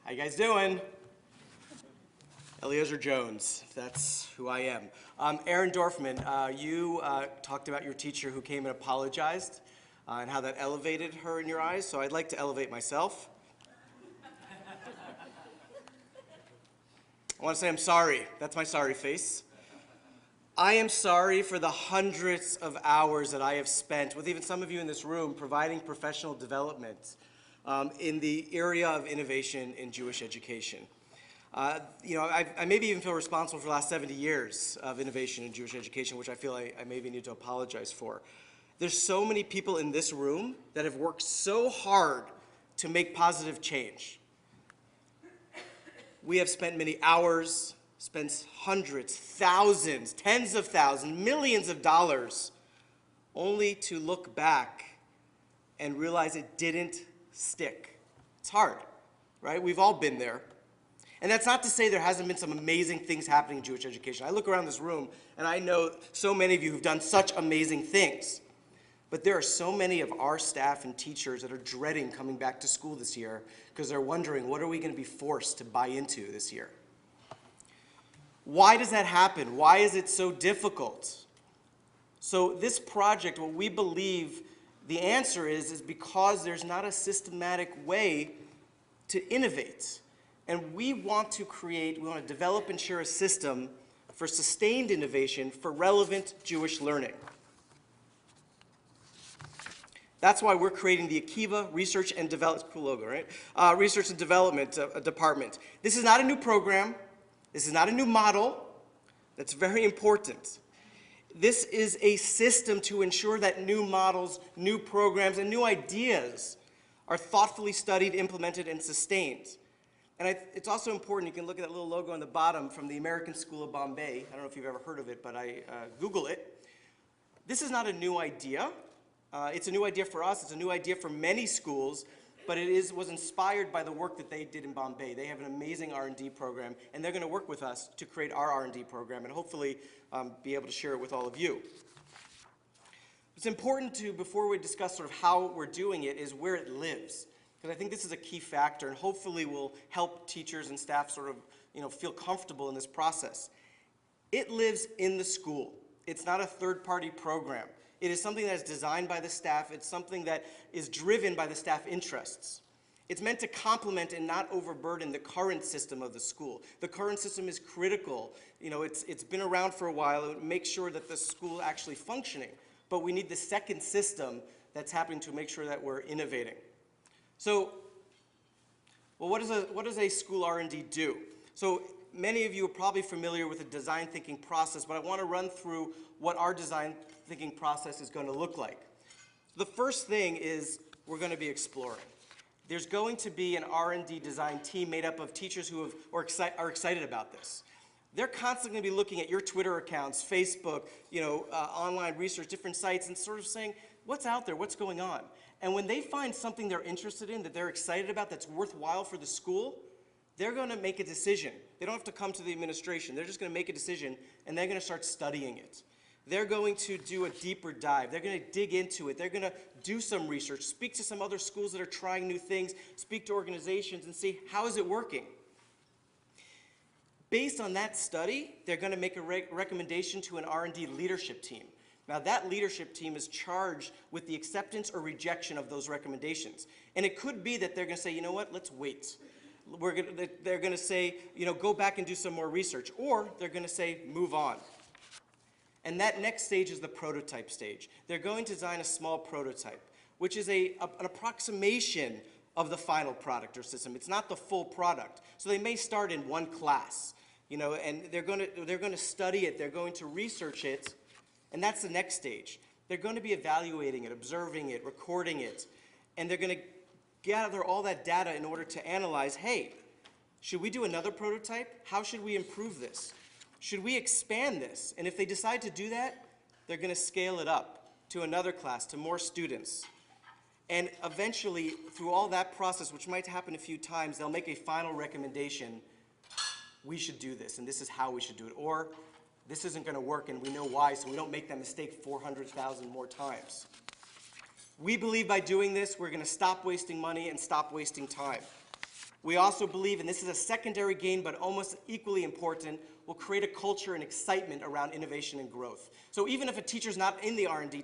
How you guys doing? Eliezer Jones, that's who I am. Erin Dorfman, you talked about your teacher who came and apologized and how that elevated her in your eyes, so I'd like to elevate myself. I want to say I'm sorry. That's my sorry face. I am sorry for the hundreds of hours that I have spent with even some of you in this room providing professional development in the area of innovation in Jewish education. I maybe even feel responsible for the last 70 years of innovation in Jewish education, which I feel I maybe need to apologize for. There's so many people in this room that have worked so hard to make positive change. We have spent many hours, spent hundreds, thousands, tens of thousands, millions of dollars, only to look back and realize it didn't stick. It's hard, right? We've all been there. And that's not to say there hasn't been some amazing things happening in Jewish education. I look around this room and I know so many of you who've done such amazing things. But there are so many of our staff and teachers that are dreading coming back to school this year because they're wondering, what are we going to be forced to buy into this year? Why does that happen? Why is it so difficult? So this project, what we believe the answer is because there's not a systematic way to innovate. And we want to develop and share a system for sustained innovation for relevant Jewish learning. That's why we're creating the Akiba Research and Development, cool logo, right? Research and Development Department. This is not a new program. This is not a new model. That's very important. This is a system to ensure that new models, new programs, and new ideas are thoughtfully studied, implemented, and sustained. And it's also important, you can look at that little logo on the bottom from the American School of Bombay. I don't know if you've ever heard of it, but Google it. This is not a new idea. It's a new idea for us. It's a new idea for many schools, but it was inspired by the work that they did in Bombay. They have an amazing R&D program, and they're going to work with us to create our R&D program and hopefully be able to share it with all of you. It's important to, before we discuss sort of how we're doing it, is where it lives. Because I think this is a key factor and hopefully will help teachers and staff sort of feel comfortable in this process. It lives in the school. It's not a third-party program. It is something that is designed by the staff. It's something that is driven by the staff interests. It's meant to complement and not overburden the current system of the school. The current system is critical. It's been around for a while. It makes sure that the school is actually functioning. But we need the second system that's happening to make sure that we're innovating. So, well, what does a school R&D do? So many of you are probably familiar with the design thinking process, but I want to run through what our design thinking process is going to look like. The first thing is we're going to be exploring. There's going to be an R&D design team made up of teachers who are excited about this. They're constantly going to be looking at your Twitter accounts, Facebook, online research, different sites, and sort of saying, what's out there, what's going on? And when they find something they're interested in, that they're excited about, that's worthwhile for the school, they're going to make a decision. They don't have to come to the administration. They're just going to make a decision, and they're going to start studying it. They're going to do a deeper dive. They're going to dig into it. They're going to do some research, speak to some other schools that are trying new things, speak to organizations, and see how is it working. Based on that study, they're going to make a recommendation to an R&D leadership team. Now, that leadership team is charged with the acceptance or rejection of those recommendations. And it could be that they're going to say, you know what, let's wait. They're going to say, go back and do some more research. Or they're going to say, move on. And that next stage is the prototype stage. They're going to design a small prototype, which is an approximation of the final product or system. It's not the full product. So they may start in one class, and they're going to study it. They're going to research it. And that's the next stage. They're going to be evaluating it, observing it, recording it, and they're going to gather all that data in order to analyze, hey, should we do another prototype? How should we improve this? Should we expand this? And if they decide to do that, they're going to scale it up to another class, to more students. And eventually, through all that process, which might happen a few times, they'll make a final recommendation. We should do this, and this is how we should do it. Or, this isn't going to work, and we know why, so we don't make that mistake 400,000 more times. We believe by doing this, we're going to stop wasting money and stop wasting time. We also believe, and this is a secondary gain but almost equally important, will create a culture and excitement around innovation and growth. So even if a teacher's not in the R&D team,